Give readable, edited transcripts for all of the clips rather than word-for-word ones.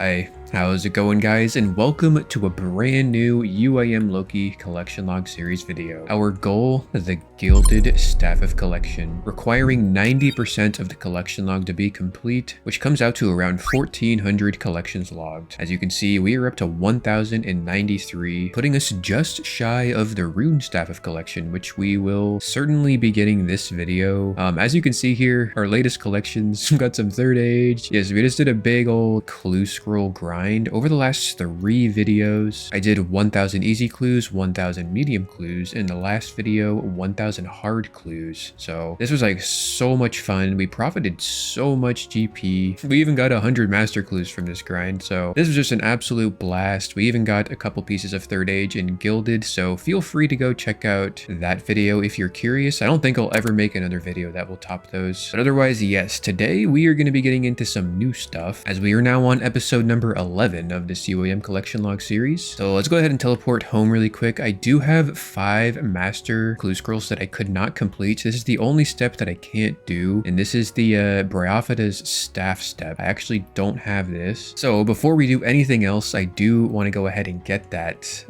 Hi, how's it going guys, and welcome to a brand new UIM Loki Collection Log Series video. Our goal, the Gilded Staff of Collection, requiring 90% of the collection log to be complete, which comes out to around 1400 collections logged. As you can see, we are up to 1093, putting us just shy of the Rune Staff of Collection, which we will certainly be getting this video. As you can see here, our latest collections got some third age. Yes, we just did a big old clue scroll grind over the last 3 videos. I did 1000 easy clues, 1000 medium clues, in the last video 1000 hard clues. So this was like so much fun. We profited so much GP. We even got 100 master clues from this grind. So this was just an absolute blast. We even got a couple pieces of third age in gilded, so feel free to go check out that video if you're curious. I don't think I'll ever make another video that will top those, but otherwise, yes, today we are going to be getting into some new stuff as we are now on episode number 11 of this UIM Collection Log Series. So let's go ahead and teleport home really quick. I do have 5 master clue scrolls that I could not complete. This is the only step that I can't do, and this is the Bryophyta's staff step. I actually don't have this. So before we do anything else, I do want to go ahead and get that.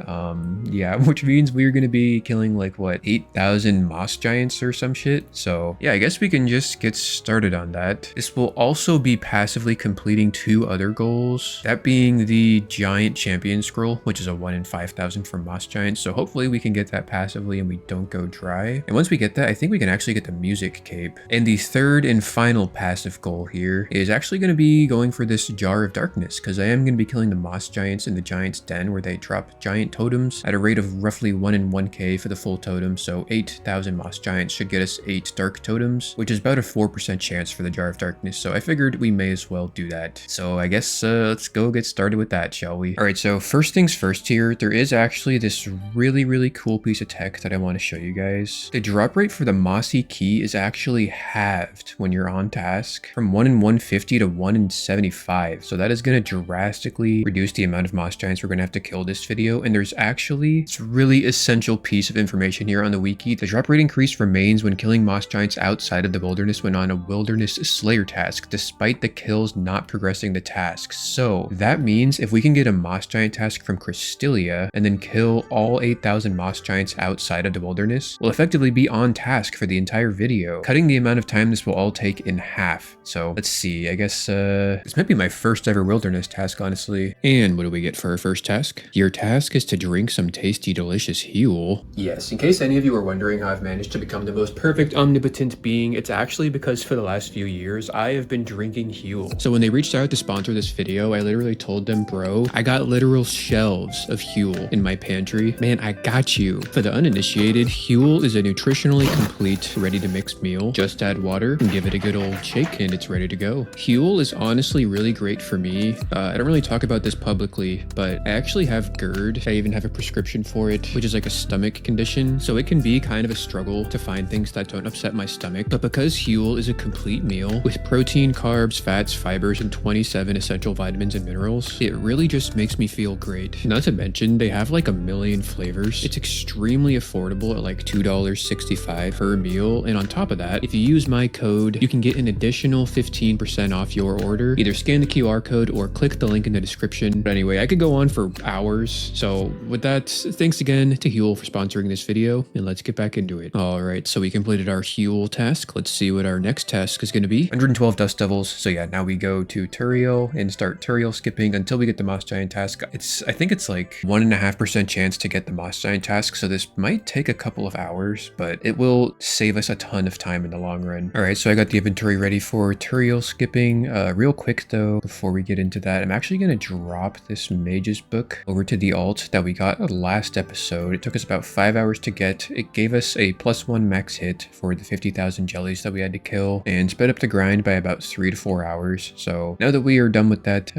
Yeah, which means we're going to be killing like what, 8,000 moss giants or some shit. So yeah, I guess we can just get started on that. This will also be passively completing 2 other goals, that being the giant champion scroll, which is a 1 in 5,000 for moss giants. So hopefully we can get that passively and we don't go dry. And once we get that, I think we can actually get the music cape. And the third and final passive goal here is actually going to be going for this jar of darkness, because I am going to be killing the moss giants in the giant's den where they drop giant totems at a rate of roughly 1 in 1k for the full totem. So 8,000 moss giants should get us 8 dark totems, which is about a 4% chance for the jar of darkness. So I figured we may as well do that. So I guess let's go get started with that, shall we? All right, so first things first here, there is actually this really cool piece of tech that I want to show you guys. The drop rate for the mossy key is actually halved when you're on task, from 1 in 150 to 1 in 75. So that is going to drastically reduce the amount of moss giants we're going to have to kill this video. And there's actually this really essential piece of information here on the wiki. The drop rate increase remains when killing moss giants outside of the wilderness when on a wilderness slayer task, despite the kills not progressing the task. So that means if we can get a moss giant task from Crystalia and then kill all 8,000 moss giants outside of the wilderness, we'll effectively be on task for the entire video, cutting the amount of time this will all take in half. So let's see, I guess this might be my first ever wilderness task, honestly. And what do we get for our first task? Your task is to drink some tasty, delicious Huel. Yes, in case any of you are wondering how I've managed to become the most perfect omnipotent being, it's actually because for the last few years, I have been drinking Huel. So when they reached out to sponsor this video, I literally told them, bro, I got literal shelves of Huel in my pantry. Man, I got you. For the uninitiated, Huel is a nutritionally complete, ready-to-mix meal. Just add water and give it a good old shake and it's ready to go. Huel is honestly really great for me. I don't really talk about this publicly, but I actually have GERD. I even have a prescription for it, which is like a stomach condition. So it can be kind of a struggle to find things that don't upset my stomach. But because Huel is a complete meal with protein, carbs, fats, fibers, and 27 essential vitamins and minerals, it really just makes me feel great. Not to mention, they have like a million flavors. It's extremely affordable at like $2.65 per meal. And on top of that, if you use my code, you can get an additional 15% off your order. Either scan the QR code or click the link in the description. But anyway, I could go on for hours. So with that, thanks again to Huel for sponsoring this video, and let's get back into it. All right, so we completed our Huel task. Let's see what our next task is going to be. 112 dust devils. So yeah, now we go to Turiel and start Turiel skipping until we get the moss giant task. I think it's like 1.5% chance to get the moss giant task. So this might take a couple of hours, but it will save us a ton of time in the long run. All right, so I got the inventory ready for Turiel skipping. Real quick though, before we get into that, I'm actually going to drop this mage's book over to the alt that we got last episode. It took us about 5 hours to get. It gave us a +1 max hit for the 50,000 jellies that we had to kill and sped up the grind by about 3 to 4 hours. So now that we are done with that,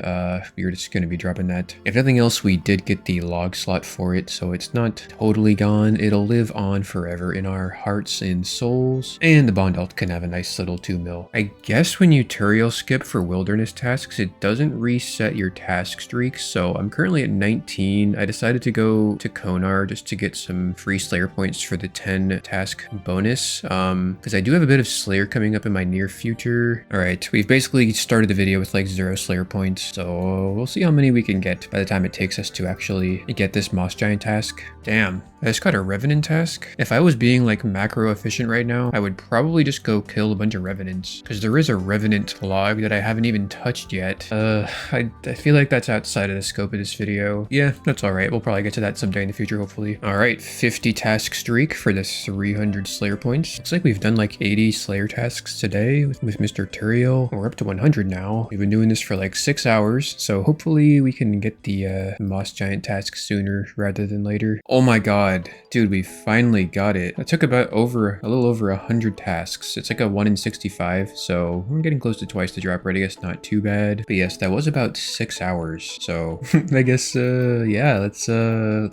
we're just going to be dropping that. If nothing else, we did get the log slot for it, so it's not totally gone. It'll live on forever in our hearts and souls, and the bond alt can have a nice little 2 mil. I guess when you Turiel skip for wilderness tasks, it doesn't reset your task streaks, so I'm currently at 19. I decided to go to Konar just to get some free Slayer points for the 10 task bonus, because I do have a bit of Slayer coming up in my near future. All right, we've basically started the video with like 0 Slayer points, so So we'll see how many we can get by the time it takes us to actually get this moss giant task. Damn, I just got a revenant task. If I was being like macro efficient right now, I would probably just go kill a bunch of revenants, because there is a revenant log that I haven't even touched yet. I feel like that's outside of the scope of this video. Yeah, that's all right. We'll probably get to that someday in the future, hopefully. All right, 50 task streak for the 300 Slayer points. Looks like we've done like 80 Slayer tasks today with Mr. Turiel. We're up to 100 now. We've been doing this for like 6 hours, so hopefully we can get the moss giant task sooner rather than later. Oh my god, dude, we finally got it. It took about a little over 100 tasks. It's like a 1 in 65, so we're getting close to twice the drop rate. I guess not too bad. But yes, that was about 6 hours. So I guess yeah, let's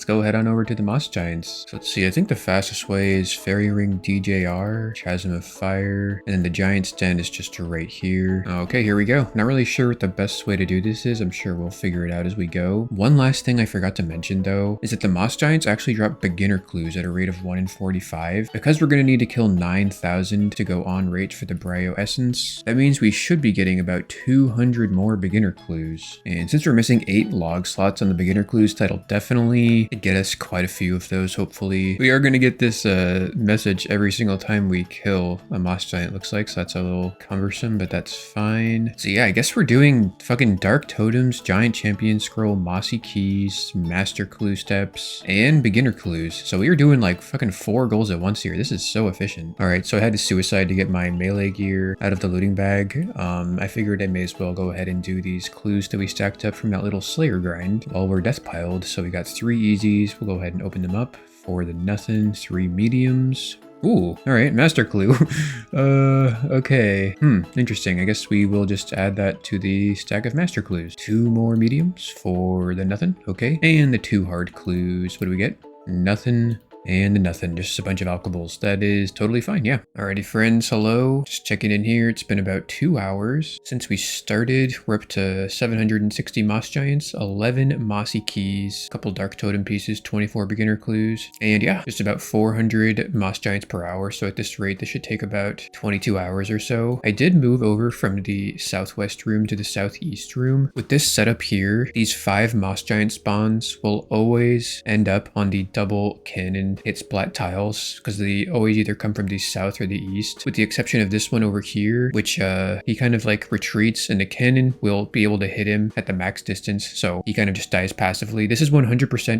go head on over to the moss giants. So let's see. I think the fastest way is Fairy Ring DJR, Chasm of Fire, and then the giant's den is just right here. Okay, here we go. Not really sure what the best way to do this is. I'm sure we'll figure it out as we go. One last thing I forgot to mention though is that the moss giants actually drop beginner clues at a rate of 1 in 45. Because we're going to need to kill 9,000 to go on rate for the Bryo essence, that means we should be getting about 200 more beginner clues. And since we're missing 8 log slots on the beginner clues, that'll definitely get us quite a few of those, hopefully. We are going to get this message every single time we kill a moss giant, looks like, so that's a little cumbersome, but that's fine. So yeah, I guess we're doing fucking dark totems, giant champion scroll, mossy keys, master clue steps, and beginner clues. So we are doing like fucking 4 goals at once here. This is so efficient. All right, so I had to suicide to get my melee gear out of the looting bag. I figured I may as well go ahead and do these clues that we stacked up from that little Slayer grind while we're death piled. So we got 3 easies. We'll go ahead and open them up. For the nothing, 3 mediums. Ooh, all right, master clue. Okay. Interesting. I guess we will just add that to the stack of master clues. 2 more mediums for the nothing. Okay. And the 2 hard clues. What do we get? Nothing. And nothing, just a bunch of alcohols. That is totally fine, yeah. Alrighty, friends, hello. Just checking in here. It's been about 2 hours since we started. We're up to 760 moss giants, 11 mossy keys, a couple dark totem pieces, 24 beginner clues, and yeah, just about 400 moss giants per hour. So at this rate, this should take about 22 hours or so. I did move over from the southwest room to the southeast room. With this setup here, these 5 moss giant spawns will always end up on the double cannon hit splat tiles, because they always either come from the south or the east, with the exception of this one over here, which he kind of like retreats and the cannon will be able to hit him at the max distance, so he kind of just dies passively. This is 100%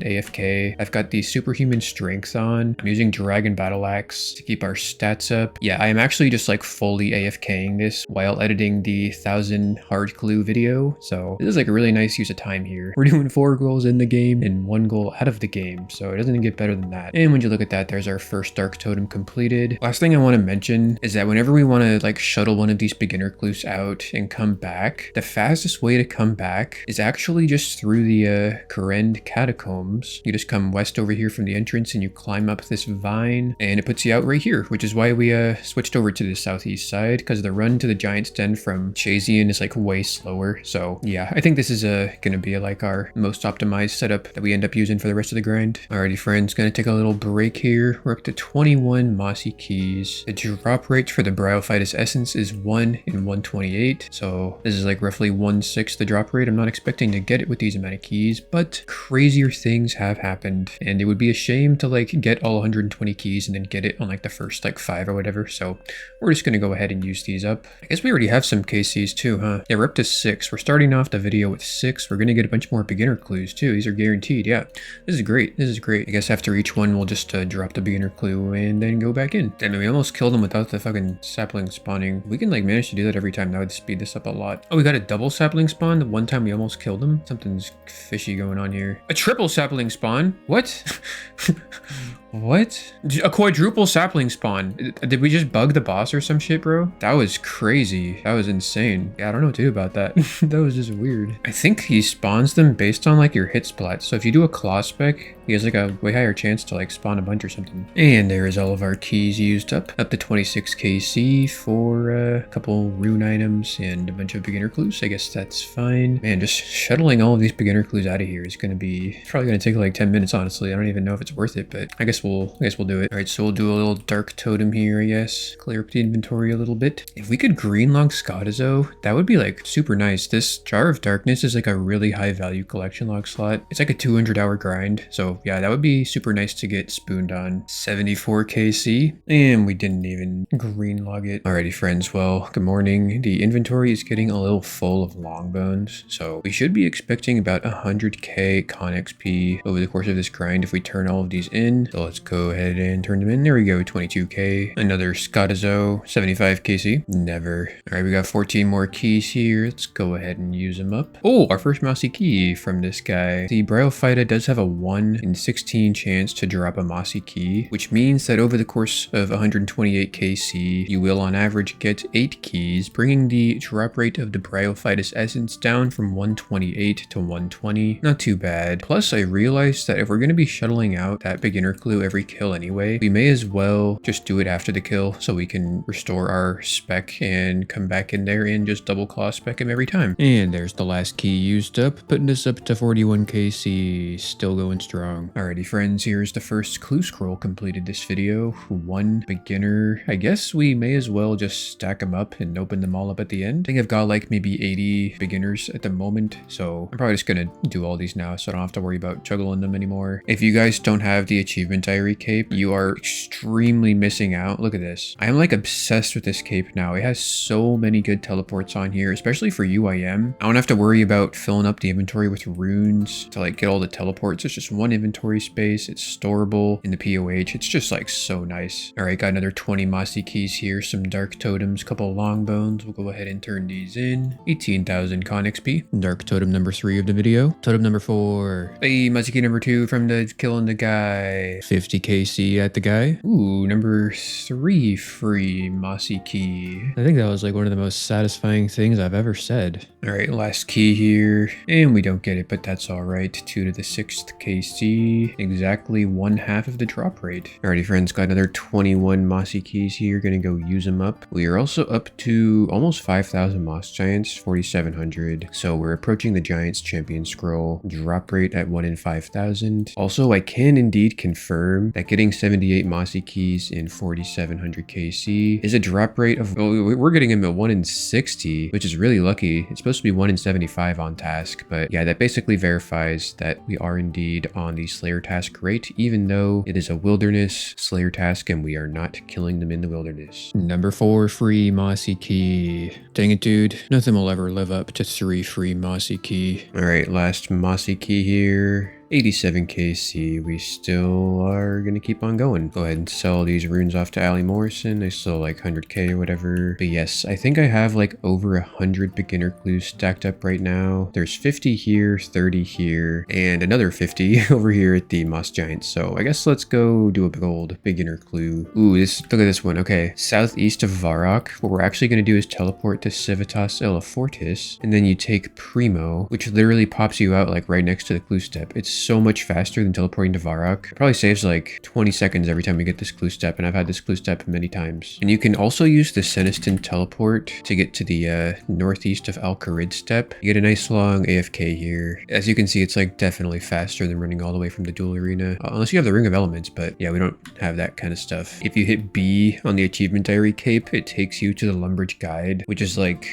AFK. I've got the superhuman strength on. I'm using dragon battle axe to keep our stats up. Yeah, I am actually just like fully AFKing this while editing the 1000 hard clue video, so this is like a really nice use of time here. We're doing 4 goals in the game and 1 goal out of the game, so it doesn't get better than that. And when you look at that, there's our first dark totem completed. Last thing I want to mention is that whenever we want to like shuttle one of these beginner clues out and come back, the fastest way to come back is actually just through the Korend catacombs. You just come west over here from the entrance and you climb up this vine and it puts you out right here, which is why we switched over to the southeast side, because the run to the giant's den from Chazian is like way slower. So yeah, I think this is gonna be like our most optimized setup that we end up using for the rest of the grind. Alrighty, friends, gonna take a little break here. We're up to 21 mossy keys. The drop rate for the Bryophyta's essence is 1 in 128. So this is like roughly 1/6 the drop rate. I'm not expecting to get it with these amount of keys, but crazier things have happened. And it would be a shame to like get all 120 keys and then get it on like the first like 5 or whatever. So we're just going to go ahead and use these up. I guess we already have some KCs too, huh? Yeah, we're up to 6. We're starting off the video with 6. We're going to get a bunch more beginner clues too. These are guaranteed. Yeah, this is great. This is great. I guess after each one, we'll just drop the beginner clue and then go back in. Damn it, we almost killed them without the fucking sapling spawning. We can like manage to do that every time. That would speed this up a lot. Oh, we got a double sapling spawn the one time we almost killed them. Something's fishy going on here. A triple sapling spawn? What? What? A quadruple sapling spawn. Did we just bug the boss or some shit, bro? That was crazy. That was insane. Yeah, I don't know what to do about that. That was just weird. I think he spawns them based on like your hit splat. So if you do a claw spec, he has like a way higher chance to like spawn a bunch or something. And there is all of our keys used up to 26 KC for a couple rune items and a bunch of beginner clues. I guess that's fine. Man, just shuttling all of these beginner clues out of here is going to be probably going to take like 10 minutes, honestly. I don't even know if it's worth it, but I guess we'll do it. All right, so we'll do a little dark totem here, I guess. Clear up the inventory a little bit. If we could green log Scotizo, that would be like super nice. This Jar of Darkness is like a really high value collection log slot. It's like a 200-hour grind. So yeah, that would be super nice to get spooned on. 74 KC, and we didn't even green log it. Alrighty, friends. Well, good morning. The inventory is getting a little full of long bones, so we should be expecting about 100k con XP over the course of this grind if we turn all of these in. So let's go ahead and turn them in. There we go, 22k. Another Scotizo, 75 KC. Never. All right, we got 14 more keys here. Let's go ahead and use them up. Oh, our first mossy key from this guy. The Bryophyta does have a 1 in 16 chance to drop a mossy key, which means that over the course of 128 KC, you will on average get 8 keys, bringing the drop rate of the Bryophyta's essence down from 128 to 120. Not too bad. Plus, I realized that if we're going to be shuttling out that beginner clue every kill anyway, we may as well just do it after the kill so we can restore our spec and come back in there and just double claw spec him every time. And there's the last key used up, putting us up to 41 KC, still going strong. Alrighty, friends, here's the first clue scroll completed this video. 1 beginner. I guess we may as well just stack them up and open them all up at the end. I think I've got like maybe 80 beginners at the moment, so I'm probably just gonna do all these now so I don't have to worry about juggling them anymore. If you guys don't have the achievement diary cape, you are extremely missing out. Look at this. I'm like obsessed with this cape now. It has so many good teleports on here, especially for UIM. I don't have to worry about filling up the inventory with runes to like get all the teleports. It's just one inventory space. It's storable in the POH. It's just like so nice. All right, got another 20 mossy keys here, some dark totems, couple long bones. We'll go ahead and turn these in. 18,000 con XP. Dark totem number 3 of the video. Totem number 4. Hey, mossy key number 2 from the killing the guy. 50 KC at the guy. Ooh, number 3 free mossy key. I think that was like one of the most satisfying things I've ever said. All right, last key here, and we don't get it, but that's all right. 2 to the 6th KC, exactly 1/2 of the drop rate. Alrighty, friends, got another 21 mossy keys here. Gonna go use them up. We are also up to almost 5,000 moss giants, 4,700. So we're approaching the giants champion scroll. Drop rate at 1 in 5,000. Also, I can indeed confirm that getting 78 mossy keys in 4,700 KC is a drop rate of, well, we're getting them at 1 in 60, which is really lucky. It's supposed to be 1 in 75 on task, but yeah, that basically verifies that we are indeed on the Slayer task rate, even though it is a wilderness Slayer task and we are not killing them in the wilderness. Number 4 free mossy key. Dang it, dude. Nothing will ever live up to 3 free mossy key. All right, last mossy key here. 87 KC. We still are gonna keep on going. Go ahead and sell these runes off to Ali Morrison. They still like 100k or whatever. But yes, I think I have like over 100 beginner clues stacked up right now. There's 50 here, 30 here, and another 50 over here at the Moss Giants. So I guess let's go do a big old beginner clue. Ooh, look at this one. Okay, southeast of Varrock. What we're actually gonna do is teleport to Civitas Elafortis, and then you take Primo, which literally pops you out like right next to the clue step. It's so much faster than teleporting to Varrock. It probably saves like 20 seconds every time we get this clue step, and I've had this clue step many times. And you can also use the Seniston teleport to get to the northeast of Al-Kharid step. You get a nice long AFK here. As you can see, it's like definitely faster than running all the way from the duel arena, unless you have the Ring of Elements, but yeah, we don't have that kind of stuff. If you hit B on the achievement diary cape, it takes you to the Lumbridge guide, which is like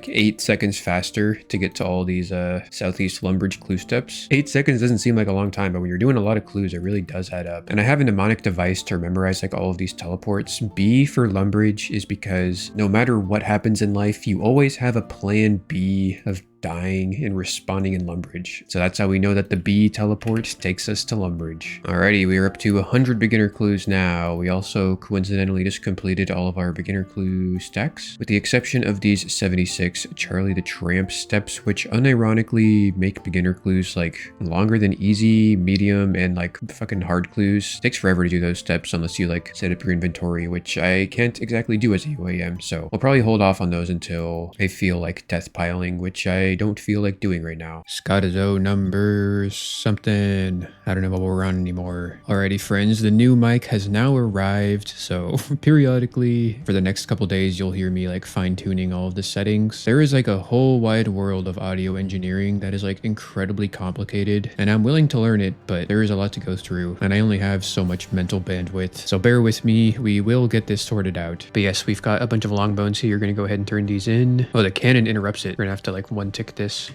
8 seconds faster to get to all these southeast Lumbridge clue steps. 8 seconds doesn't seem like a long time, but when you're doing a lot of clues, it really does add up. And I have a mnemonic device to memorize like all of these teleports. B for Lumbridge is because no matter what happens in life, you always have a plan B of dying and respawning in Lumbridge. So that's how we know that the B teleport takes us to Lumbridge. Alrighty, we are up to 100 beginner clues now. We also coincidentally just completed all of our beginner clue stacks, with the exception of these 76 Charlie the Tramp steps, which unironically make beginner clues like longer than easy, medium, and like fucking hard clues. It takes forever to do those steps unless you like set up your inventory, which I can't exactly do as a UAM. So we'll probably hold off on those until I feel like death piling, which I I don't feel like doing right now. Scott is number something. I don't know what we're on anymore. Alrighty, friends, the new mic has now arrived. So periodically for the next couple days, you'll hear me like fine tuning all of the settings. There is like a whole wide world of audio engineering that is like incredibly complicated, and I'm willing to learn it, but there is a lot to go through, and I only have so much mental bandwidth. So bear with me. We will get this sorted out. But yes, we've got a bunch of long bones here. You're going to go ahead and turn these in. Oh, the cannon interrupts it. We're going to have to like one tick this.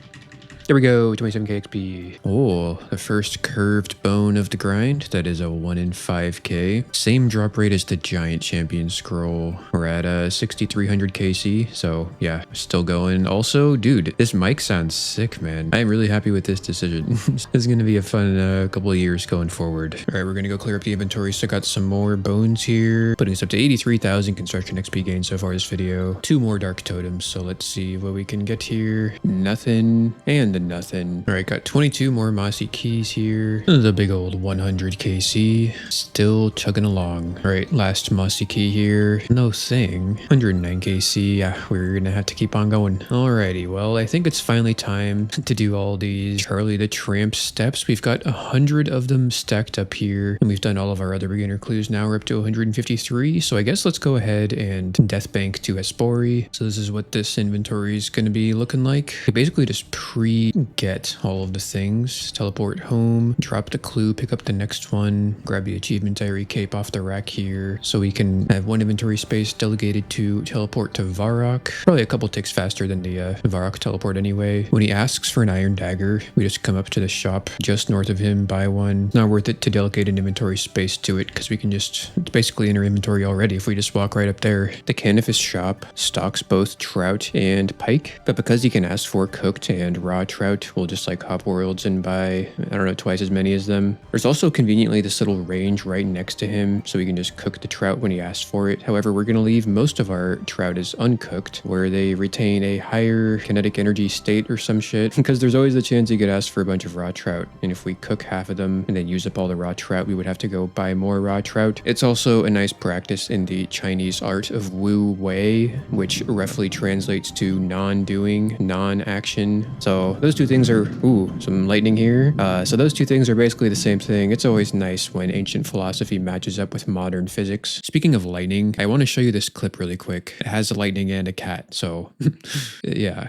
There we go, 27k XP. Oh, the first curved bone of the grind. That is a 1 in 5k. Same drop rate as the giant champion scroll. We're at 6300 KC, so yeah, still going. Also, dude, this mic sounds sick, man. I'm really happy with this decision. This is gonna be a fun couple of years going forward. All right, we're gonna go clear up the inventory. So got some more bones here, putting us up to 83,000 construction XP gain so far this video. 2 more dark totems, so let's see what we can get here. Nothing, and nothing. All right, got 22 more mossy keys here. The big old 100 KC. Still chugging along. All right, last mossy key here. No thing. 109 KC. Yeah, we're gonna have to keep on going. Alrighty, well, I think it's finally time to do all these Charlie the Tramp steps. We've got 100 of them stacked up here, and we've done all of our other beginner clues. Now we're up to 153. So I guess let's go ahead and death bank to Espori. So this is what this inventory is gonna be looking like. We basically just get all of the things, teleport home, drop the clue, pick up the next one, grab the achievement diary cape off the rack here, so we can have 1 inventory space delegated to teleport to Varrock. Probably a couple ticks faster than the Varrock teleport anyway. When he asks for an iron dagger, we just come up to the shop just north of him, buy one. Not worth it to delegate an inventory space to it, because we can just, it's basically in our inventory already if we just walk right up there. The Canifis shop stocks both trout and pike, but because he can ask for cooked and raw trout, we'll just like hop worlds and buy, I don't know, twice as many as them. There's also conveniently this little range right next to him, so we can just cook the trout when he asks for it. However, we're going to leave most of our trout as uncooked, where they retain a higher kinetic energy state or some shit, because there's always the chance you get asked for a bunch of raw trout, and if we cook half of them and then use up all the raw trout, we would have to go buy more raw trout. It's also a nice practice in the Chinese art of Wu Wei, which roughly translates to non-doing, non-action. So those two things are, ooh, some lightning here. So those two things are basically the same thing. It's always nice when ancient philosophy matches up with modern physics. Speaking of lightning, I want to show you this clip really quick. It has a lightning and a cat, so yeah.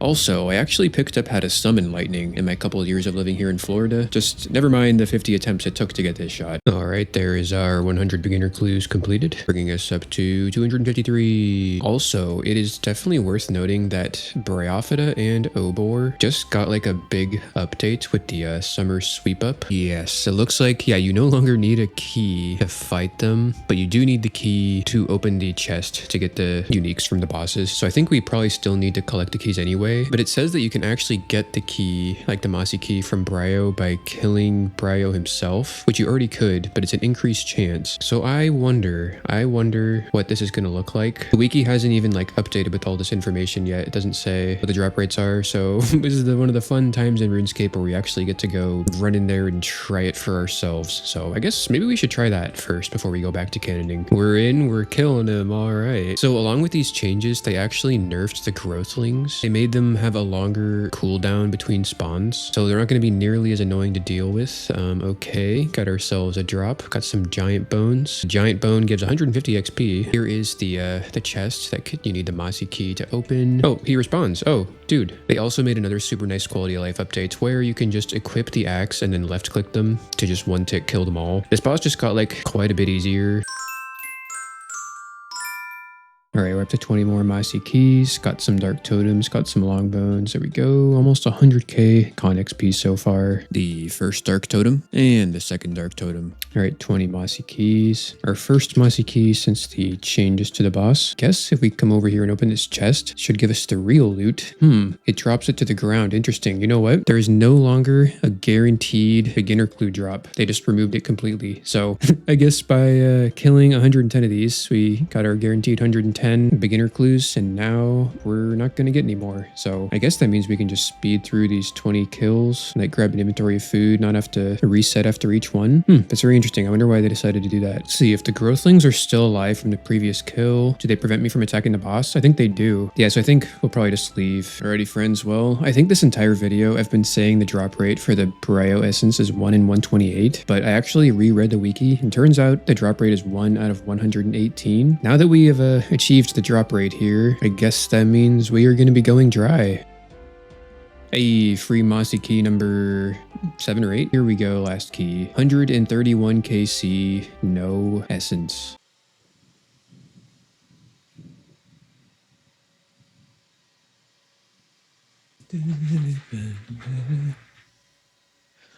Also, I actually picked up how to summon lightning in my couple of years of living here in Florida. Just never mind the 50 attempts it took to get this shot. All right, there is our 100 beginner clues completed, bringing us up to 253. Also, it is definitely worth noting that Bryophyta and Obor just got like a big update with the summer sweep up. Yes, it looks like, yeah, you no longer need a key to fight them, but you do need the key to open the chest to get the uniques from the bosses. So I think we probably still need to collect the keys anyway. But it says that you can actually get the key, like the Mossy key from Bryo, by killing Bryo himself, which you already could, but it's an increased chance. So I wonder what this is going to look like. The wiki hasn't even like updated with all this information yet. It doesn't say what the drop rates are. So this is one of the fun times in RuneScape where we actually get to go run in there and try it for ourselves. So I guess maybe we should try that first before we go back to cannoning. We're killing them. All right. So along with these changes, they actually nerfed the growthlings. They made them have a longer cooldown between spawns, so they're not going to be nearly as annoying to deal with. Okay, got ourselves a drop. Got some giant bones. Giant bone gives 150 XP. Here is the chest that you need the Mossy key to open. Oh, he responds. Oh, dude. They also made another super nice quality of life update where you can just equip the axe and then left click them to just one tick kill them all. This boss just got like quite a bit easier. All right, we're up to 20 more Mossy keys, got some dark totems, got some long bones. There we go, almost 100k con XP so far. The first dark totem and the second dark totem. All right, 20 mossy keys. Our first mossy key since the changes to the boss. Guess if we come over here and open this chest, it should give us the real loot. It drops it to the ground. Interesting. You know what? There is no longer a guaranteed beginner clue drop. They just removed it completely. So I guess by killing 110 of these, we got our guaranteed 110 beginner clues, and now we're not going to get any more. So I guess that means we can just speed through these 20 kills, like grab an inventory of food, not have to reset after each one. That's very interesting. I wonder why they decided to do that. Let's see, if the growthlings are still alive from the previous kill, do they prevent me from attacking the boss? I think they do. Yeah, so I think we'll probably just leave. Alrighty, friends. Well, I think this entire video I've been saying the drop rate for the Bryo essence is 1 in 128, but I actually reread the wiki, and turns out the drop rate is 1 out of 118. Now that we have achieved the drop rate here, I guess that means we are going to be going dry. Hey, free mossy key number 7 or 8. Here we go, last key. 131 KC, no essence.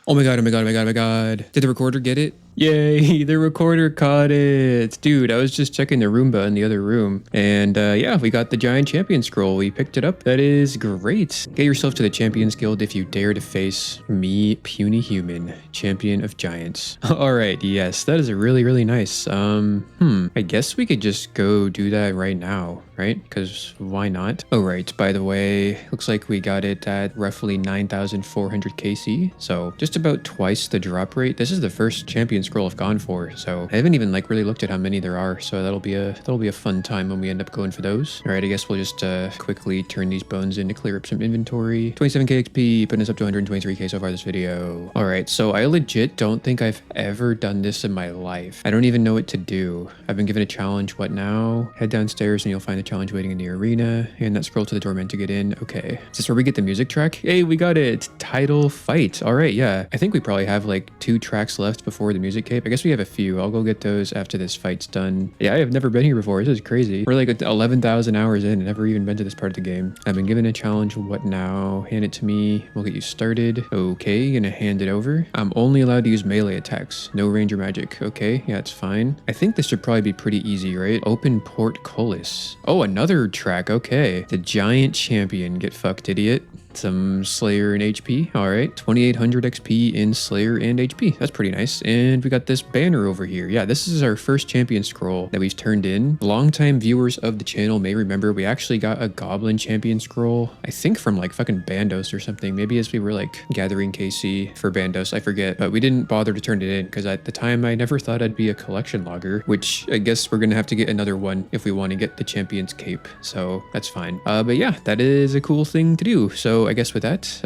Oh my god, oh my god, oh my god, oh my god. Did the recorder get it? Yay, the recorder caught it. Dude, I was just checking the Roomba in the other room. And yeah, we got the giant champion scroll. We picked it up. That is great. Get yourself to the Champions Guild if you dare to face me, puny human, champion of giants. All right, yes, that is really, really nice. I guess we could just go do that right now, right? Because why not? Oh, right, by the way, looks like we got it at roughly 9,400 KC. So just about twice the drop rate. This is the first champion scroll I've gone for, so I haven't even like really looked at how many there are, so that'll be a fun time when we end up going for those. All right, I guess we'll just quickly turn these bones in to clear up some inventory. 27k XP, putting us up to 123k so far this video. All right, so I legit don't think I've ever done this in my life. I don't even know what to do. I've been given a challenge. What now? Head downstairs and you'll find the challenge waiting in the arena, and that scroll to the doorman to get in. Okay, is this where we get the music track? Hey, we got it. Title fight. All right, yeah, I think we probably have like 2 tracks left before the music cape. I guess we have a few. I'll go get those after this fight's done. Yeah, I have never been here before. This is crazy. We're like 11,000 hours in and never even been to this part of the game. I've been given a challenge. What now? Hand it to me. We'll get you started. Okay, gonna hand it over. I'm only allowed to use melee attacks. No ranger magic. Okay, yeah, it's fine. I think this should probably be pretty easy, right? Open portcullis. Oh, another track. Okay. The giant champion. Get fucked, idiot. Some Slayer and HP. All right, 2,800 XP in Slayer and HP. That's pretty nice. And we got this banner over here. Yeah, this is our first champion scroll that we've turned in. Longtime viewers of the channel may remember we actually got a goblin champion scroll, I think from like fucking Bandos or something. Maybe as we were like gathering KC for Bandos, I forget. But we didn't bother to turn it in because at the time I never thought I'd be a collection logger, which I guess we're gonna have to get another one if we want to get the champion's cape. So that's fine. But yeah, that is a cool thing to do. So I guess with that,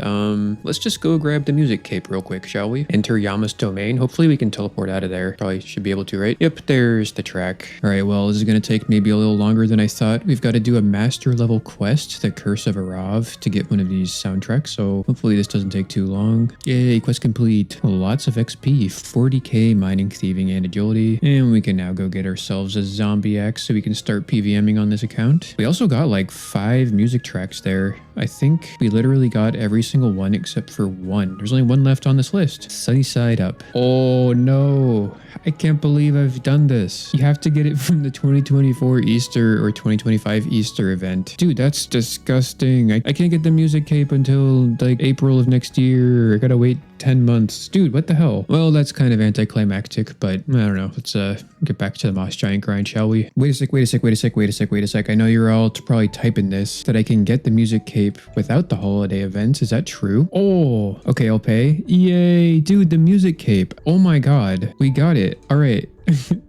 let's just go grab the music cape real quick, shall we? Enter Yama's domain. Hopefully we can teleport out of there. Probably should be able to, right? Yep, there's the track. All right, well, this is going to take maybe a little longer than I thought. We've got to do a master level quest, the Curse of Arav, to get one of these soundtracks. So hopefully this doesn't take too long. Yay, quest complete. Lots of XP, 40k mining, thieving, and agility. And we can now go get ourselves a zombie axe so we can start PVMing on this account. We also got like 5 music tracks there. I think we literally got every single one except for one. There's only one left on this list. Sunny Side Up. Oh no, I can't believe I've done this. You have to get it from the 2024 Easter or 2025 Easter event. Dude, that's disgusting. I can't get the music cape until like April of next year. I gotta wait 10 months. Dude, what the hell? Well, that's kind of anticlimactic, but I don't know. Let's get back to the Moss Giant grind, shall we? Wait a sec. I know you're all probably typing this, that I can get the music cape without the holiday events. Is that true? Oh, okay, I'll pay. Yay, dude, the music cape. Oh my god, we got it. All right.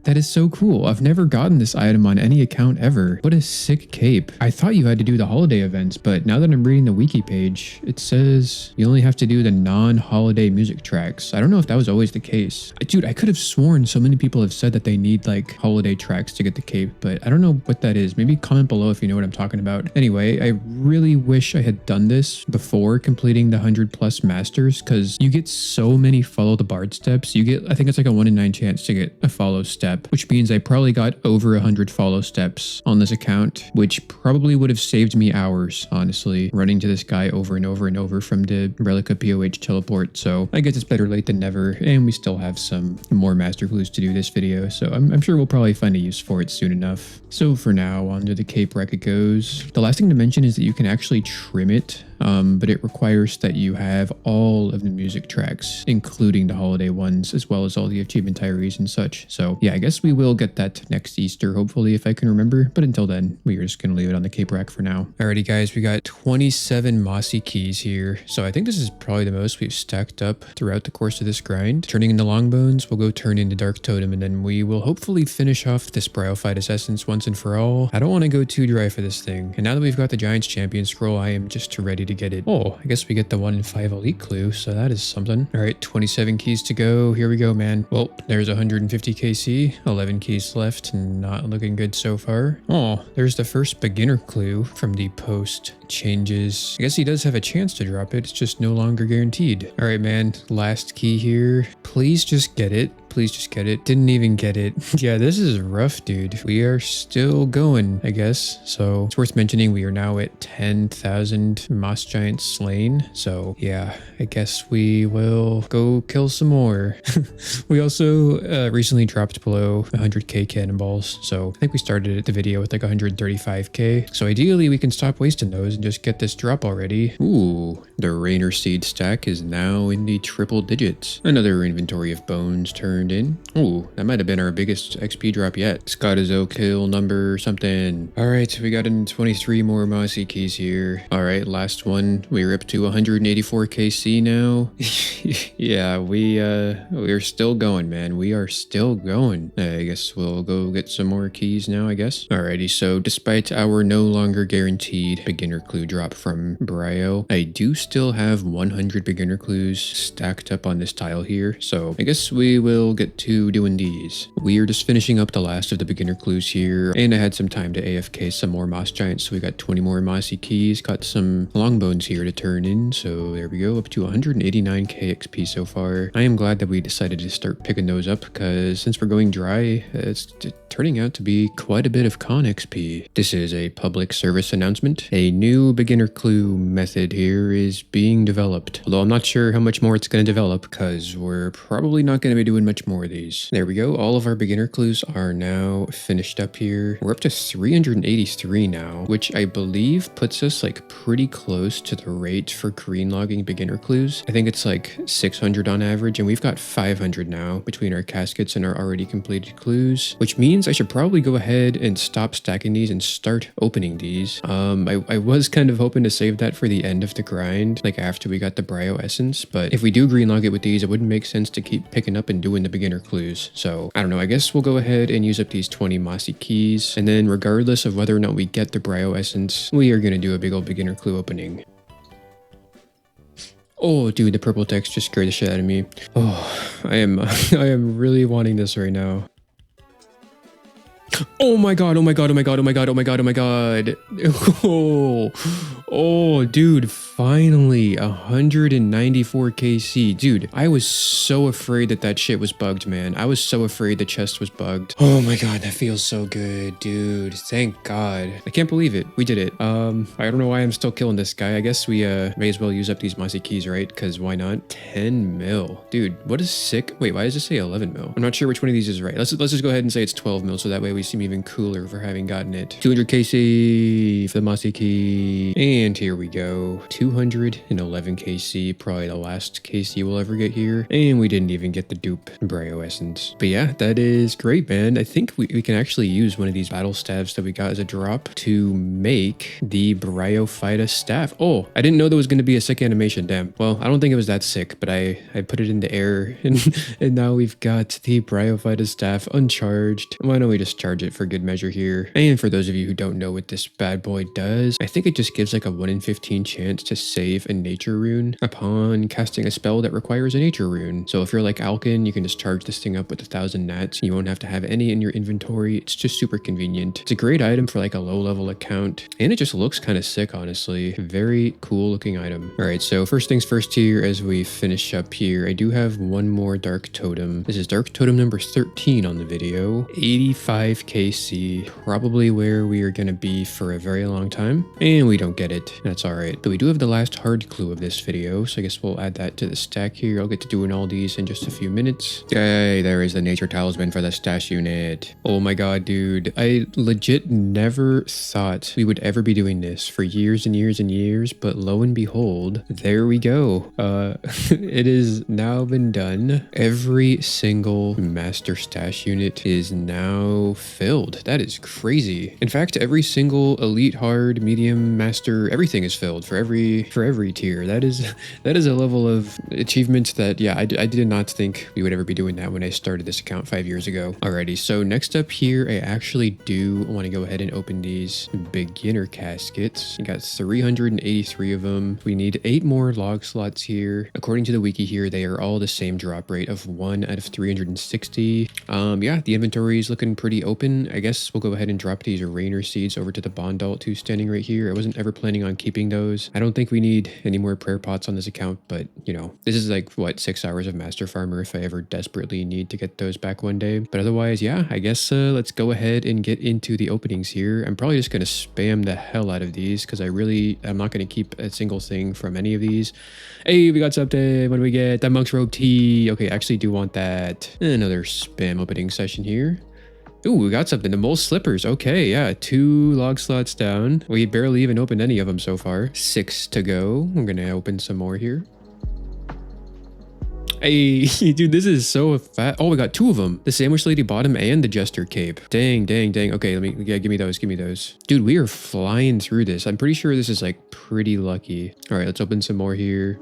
That is so cool. I've never gotten this item on any account ever. What a sick cape. I thought you had to do the holiday events, but now that I'm reading the wiki page, it says you only have to do the non-holiday music tracks. I don't know if that was always the case. Dude, I could have sworn so many people have said that they need like holiday tracks to get the cape, but I don't know what that is. Maybe comment below if you know what I'm talking about. Anyway, I really wish I had done this before completing the 100+ masters, because you get so many follow the bard steps. You get, I think it's like a 1 in 9 chance to get a follow follow step, which means I probably got over 100 follow steps on this account, which probably would have saved me hours, honestly, running to this guy over and over and over from the Relica POH teleport. So I guess it's better late than never, and we still have some more master clues to do this video, so I'm sure we'll probably find a use for it soon enough. So for now, onto the cape rack it goes. The last thing to mention is that you can actually trim it, but it requires that you have all of the music tracks, including the holiday ones, as well as all the achievement diaries and such. So yeah, I guess we will get that next Easter, hopefully, if I can remember. But until then, we are just going to leave it on the cape rack for now. Alrighty guys, we got 27 mossy keys here. So I think this is probably the most we've stacked up throughout the course of this grind. Turning into long bones, we'll go turn into dark totem, and then we will hopefully finish off this Bryophyta essence once and for all. I don't want to go too dry for this thing. And now that we've got the Giants Champion scroll, I am just ready to get it. Oh, I guess we get the 1 in 5 elite clue, so that is something. All right, 27 keys to go. Here we go, man. Well, there's 150 KC, 11 keys left, not looking good so far. Oh, there's the first beginner clue from the post changes. I guess he does have a chance to drop it. It's just no longer guaranteed. All right, man. Last key here. Please just get it. Please just get it. Didn't even get it. Yeah, this is rough, dude. We are still going, I guess. So it's worth mentioning we are now at 10,000 moss giants slain. So yeah, I guess we will go kill some more. We also recently dropped below 100k cannonballs. So I think we started the video with like 135k. So ideally we can stop wasting those and just get this drop already. Ooh, the Rainer seed stack is now in the triple digits. Another inventory of bones turned in. Ooh, that might have been our biggest XP drop yet. Scottizo kill number something. All right, we got in 23 more mossy keys here. All right, last one. We're up to 184 KC now. Yeah, we're still going, man. We are still going. I guess we'll go get some more keys now, I guess. Alrighty, so despite our no longer guaranteed beginner clue drop from Bryo, I do still have 100 beginner clues stacked up on this tile here. So I guess we will get to doing these. We are just finishing up the last of the beginner clues here, and I had some time to AFK some more moss giants, so we got 20 more mossy keys, got some long bones here to turn in, so there we go, up to 189k XP so far. I am glad that we decided to start picking those up, because since we're going dry, it's turning out to be quite a bit of con XP. This is a public service announcement. A new beginner clue method here is being developed, although I'm not sure how much more it's going to develop, because we're probably not going to be doing much more of these. There we go. All of our beginner clues are now finished up here. We're up to 383 now, which I believe puts us like pretty close to the rate for green logging beginner clues. I think it's like 600 on average, and we've got 500 now between our caskets and our already completed clues, which means I should probably go ahead and stop stacking these and start opening these. I was kind of hoping to save that for the end of the grind, like after we got the Bryo essence, but if we do green log it with these, it wouldn't make sense to keep picking up and doing the beginner clues. So I don't know, I guess we'll go ahead and use up these 20 mossy keys, and then regardless of whether or not we get the Bryo essence, we are going to do a big old beginner clue opening. Oh, dude, the purple text just scared the shit out of me. Oh, I am really wanting this right now. Oh my god, oh my god, oh my god, oh my god, oh my god, oh my god. Oh, dude, finally 194 KC. Dude, I was so afraid that shit was bugged, man. I was so afraid the chest was bugged. Oh my god, that feels so good, dude. Thank god. I can't believe it. We did it. I don't know why I'm still killing this guy. I guess we may as well use up these mossy keys, right? Because why not? 10 mil. Dude, what is sick? Wait, why does it say 11 mil? I'm not sure which one of these is right. Let's just go ahead and say it's 12 mil, so that way we seem even cooler for having gotten it. 200 KC for the mossy key. And here we go. 211 KC, probably the last KC we'll ever get here. And we didn't even get the dupe Bryo essence. But yeah, that is great, man. I think we can actually use one of these battle staves that we got as a drop to make the Bryophyta staff. Oh, I didn't know there was going to be a sick animation. Damn. Well, I don't think it was that sick, but I put it in the air and now we've got the Bryophyta staff uncharged. Why don't we just charge it for good measure here? And for those of you who don't know what this bad boy does, I think it just gives like a 1 in 15 chance to save a nature rune upon casting a spell that requires a nature rune. So if you're like Alkin, you can just charge this thing up with 1,000 nats. You won't have to have any in your inventory. It's just super convenient. It's a great item for like a low level account, and it just looks kind of sick, honestly. Very cool looking item. All right, so first things first here, as we finish up here, I do have one more dark totem. This is dark totem number 13 on the video. 85 KC, probably where we are gonna be for a very long time, and we don't get it. That's all right. But we do have the last hard clue of this video, so I guess we'll add that to the stack here. I'll get to doing all these in just a few minutes. Yay, there is the nature talisman for the stash unit. Oh my god, dude. I legit never thought we would ever be doing this for years and years and years, but lo and behold, there we go. It has now been done. Every single master stash unit is now filled. That is crazy. In fact, every single elite, hard, medium, master, everything is filled for every tier. That is a level of achievement that, yeah, I did not think we would ever be doing that when I started this account 5 years ago. Alrighty, so next up here, I actually do want to go ahead and open these beginner caskets. We got 383 of them. We need 8 more log slots here. According to the wiki here, they are all the same drop rate of 1 out of 360. Yeah, the inventory is looking pretty open. I guess we'll go ahead and drop these Rainer seeds over to the Bond Alt who's standing right here. I wasn't ever planning on keeping those. I don't think we need any more prayer pots on this account, but you know, this is like what, 6 hours of master farmer if I ever desperately need to get those back one day. But otherwise, yeah, I guess let's go ahead and get into the openings here. I'm probably just going to spam the hell out of these because I'm not going to keep a single thing from any of these. Hey, we got something. What do we get? That monk's robe tea. Okay, I actually do want that. Another spam opening session here. Ooh, we got something. The mole slippers. Okay, yeah. 2 log slots down. We barely even opened any of them so far. 6 to go. I'm gonna open some more here. Hey, dude, this is so fat. Oh, we got 2 of them. The sandwich lady bottom and the jester cape. Dang, dang, dang. Okay, give me those. Give me those. Dude, we are flying through this. I'm pretty sure this is like pretty lucky. All right, let's open some more here.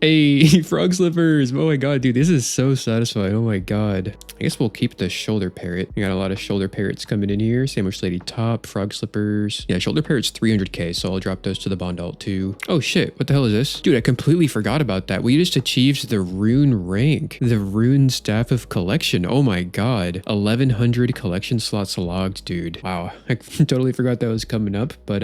Hey, frog slippers. Oh my god, dude, this is so satisfying. Oh my god. I guess we'll keep the shoulder parrot. We got a lot of shoulder parrots coming in here. Sandwich lady top, frog slippers. Yeah, shoulder parrot's 300k, so I'll drop those to the Bond Alt too. Oh shit, what the hell is this? Dude, I completely forgot about that. We just achieved the rune rank. The rune staff of collection. Oh my god. 1100 collection slots logged, dude. Wow, I totally forgot that was coming up, but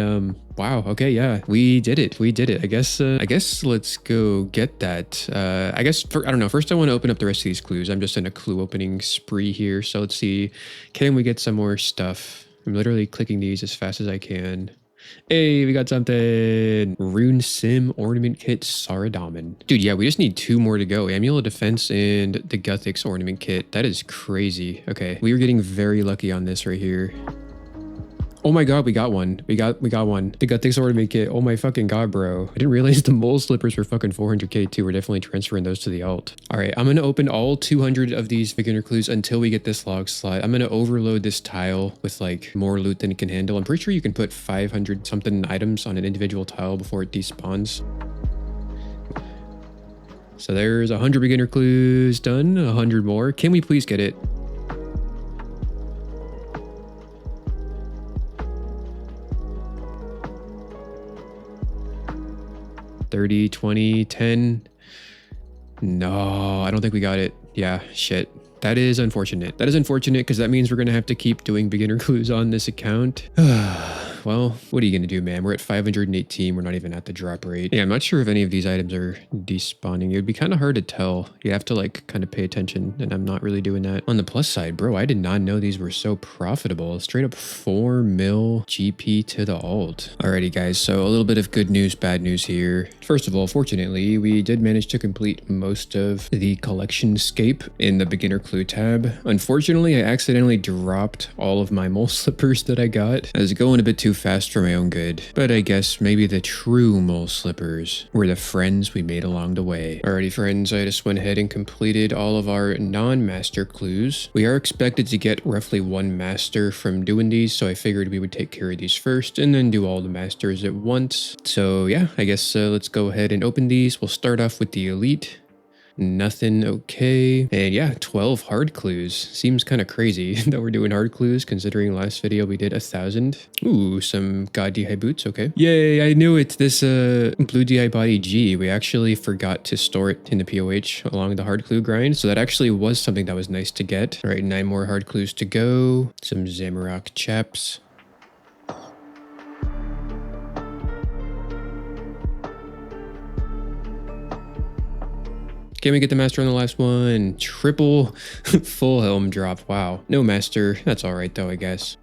wow, okay, yeah, we did it. We did it. I guess let's go get that. I don't know. First, I want to open up the rest of these clues. I'm just in a clue opening spree here. So let's see. Can we get some more stuff? I'm literally clicking these as fast as I can. Hey, we got something. Rune Sim Ornament Kit Saradaman. Dude, yeah, we just need 2 more to go. Amulet Defense and the Guthix Ornament Kit. That is crazy. Okay, we are getting very lucky on this right here. Oh my god, we got one. We got one. The Guthix Ornament Kit. Oh my fucking god, bro. I didn't realize the mole slippers were fucking 400k too. We're definitely transferring those to the alt. All right, I'm going to open all 200 of these beginner clues until we get this log slot. I'm going to overload this tile with like more loot than it can handle. I'm pretty sure you can put 500 something items on an individual tile before it despawns. So there's 100 beginner clues done. 100 more. Can we please get it? 30, 20, 10. No, I don't think we got it. Yeah, shit. That is unfortunate. That is unfortunate because that means we're going to have to keep doing beginner clues on this account. Well, what are you going to do, man? We're at 518. We're not even at the drop rate. Yeah, I'm not sure if any of these items are despawning. It would be kind of hard to tell. You have to like kind of pay attention, and I'm not really doing that. On the plus side, bro, I did not know these were so profitable. Straight up 4 mil GP to the alt. Alrighty, guys. So a little bit of good news, bad news here. First of all, fortunately, we did manage to complete most of the collection scape in the beginner clue tab. Unfortunately, I accidentally dropped all of my mole slippers that I got. I was going a bit too fast for my own good, but I guess maybe the true mole slippers were the friends we made along the way. Alrighty, friends, I just went ahead and completed all of our non-master clues. We are expected to get roughly 1 master from doing these, so I figured we would take care of these first and then do all the masters at once. So yeah, I guess let's go ahead and open these. We'll start off with the elite. Nothing. Okay. And yeah, 12 hard clues. Seems kind of crazy that we're doing hard clues considering last video we did 1,000. Ooh, some god DI boots. Okay. Yay, I knew it. This blue DI body G, we actually forgot to store it in the POH along the hard clue grind. So that actually was something that was nice to get. All right, 9 more hard clues to go. Some Zamorak chaps. Can we get the master on the last one? Triple full helm drop. Wow. No master. That's all right though, I guess.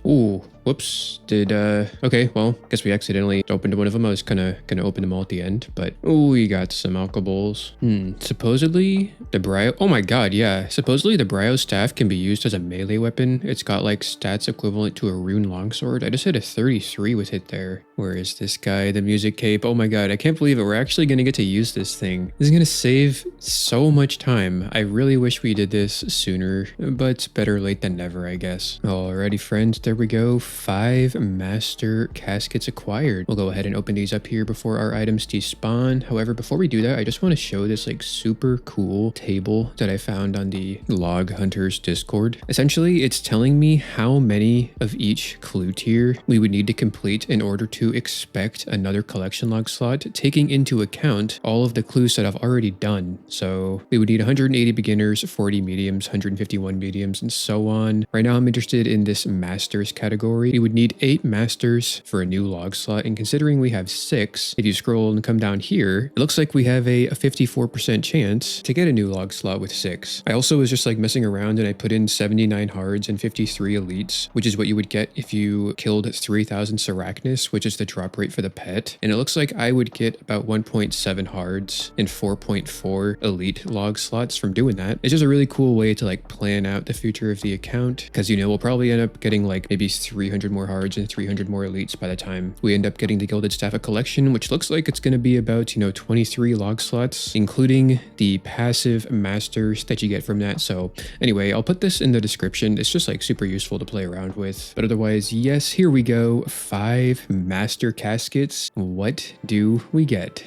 Ooh, whoops. Okay, well, guess we accidentally opened one of them. I was gonna open them all at the end, but oh, we got some alcohols. Supposedly the oh my god, yeah. Supposedly the Bryo staff can be used as a melee weapon. It's got like stats equivalent to a rune longsword. I just hit a 33 with it there. Where is this guy? The music cape. Oh my god, I can't believe it. We're actually gonna get to use this thing. This is gonna save so much time. I really wish we did this sooner, but better late than never, I guess. Alrighty, friends, there we go. 5 master caskets acquired. We'll go ahead and open these up here before our items despawn. However, before we do that, I just want to show this like super cool table that I found on the Log Hunters Discord. Essentially, it's telling me how many of each clue tier we would need to complete in order to expect another collection log slot, taking into account all of the clues that I've already done. So we would need 180 beginners, 40 mediums, 151 mediums, and so on. Right now, I'm interested in this masters category. We would need 8 masters for a new log slot, and considering we have 6, if you scroll and come down here, it looks like we have a 54% chance to get a new log slot with 6. I also was just like messing around and I put in 79 hards and 53 elites, which is what you would get if you killed 3,000 Sarachnis, which is the drop rate for the pet. And it looks like I would get about 1.7 hards and 4.4 elite log slots from doing that. It's just a really cool way to like plan out the future of the account, because you know, we'll probably end up getting like maybe 300 more hards and 300 more elites by the time we end up getting the Gilded Staff of Collection, which looks like it's going to be about, you know, 23 log slots, including the passive masters that you get from that. So anyway, I'll put this in the description. It's just like super useful to play around with. But otherwise, yes, here we go. 5 master caskets. What do we get?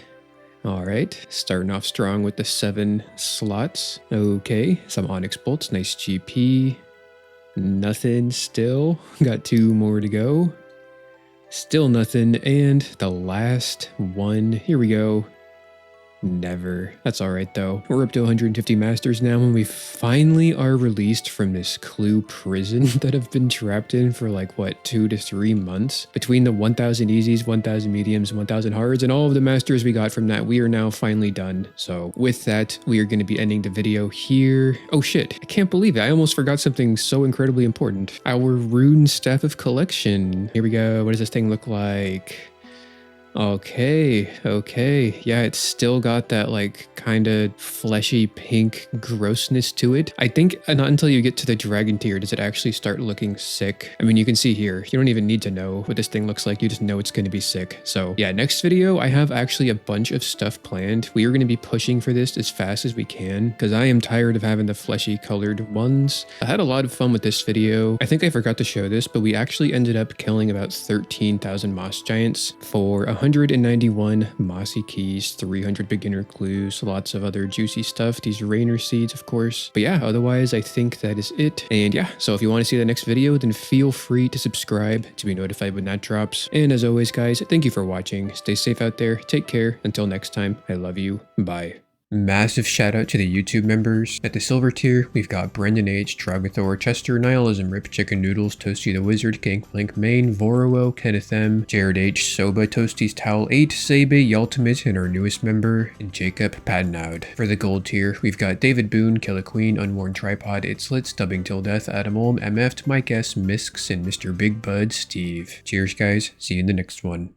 All right, starting off strong with the 7 slots. Okay, some Onyx bolts, nice GP. Nothing still. Got 2 more to go. Still nothing. And the last one. Here we go. Never. That's all right though. We're up to 150 masters now and we finally are released from this clue prison that I've been trapped in for like what, 2 to 3 months. Between the 1,000 easies, 1,000 mediums, 1,000 hards, and all of the masters we got from that, we are now finally done. So with that, we are going to be ending the video here. Oh shit, I can't believe it. I almost forgot something so incredibly important. Our rune staff of collection. Here we go. What does this thing look like? Okay, yeah, it's still got that like kind of fleshy pink grossness to it. I think not until you get to the dragon tier does it actually start looking sick. I mean, you can see here, you don't even need to know what this thing looks like, you just know it's going to be sick. So yeah, next video I have actually a bunch of stuff planned. We are going to be pushing for this as fast as we can because I am tired of having the fleshy colored ones. I had a lot of fun with this video. I think I forgot to show this, but we actually ended up killing about 13,000 moss giants for 191 mossy keys, 300 beginner clues, lots of other juicy stuff, these Rainer seeds of course. But yeah, otherwise I think that is it. And yeah, so if you want to see the next video, then feel free to subscribe to be notified when that drops. And as always guys, thank you for watching. Stay safe out there, take care, until next time, I love you, bye. Massive shout out to the YouTube members. At the silver tier, we've got Brendan H, Drogathor, Chester, Nihilism, Rip Chicken Noodles, Toasty the Wizard, Gangplank Main, Voroo, Kenneth M, Jared H, Soba, Toasty's Towel 8, Sebe, Ultimate, and our newest member, Jacob Padnaud. For the gold tier, we've got David Boone, Killer Queen, Unworn Tripod, Itzlet, Stubbing Till Death, Adam Olm, MF, Mike S, Misks, and Mr. Big Bud Steve. Cheers guys, see you in the next one.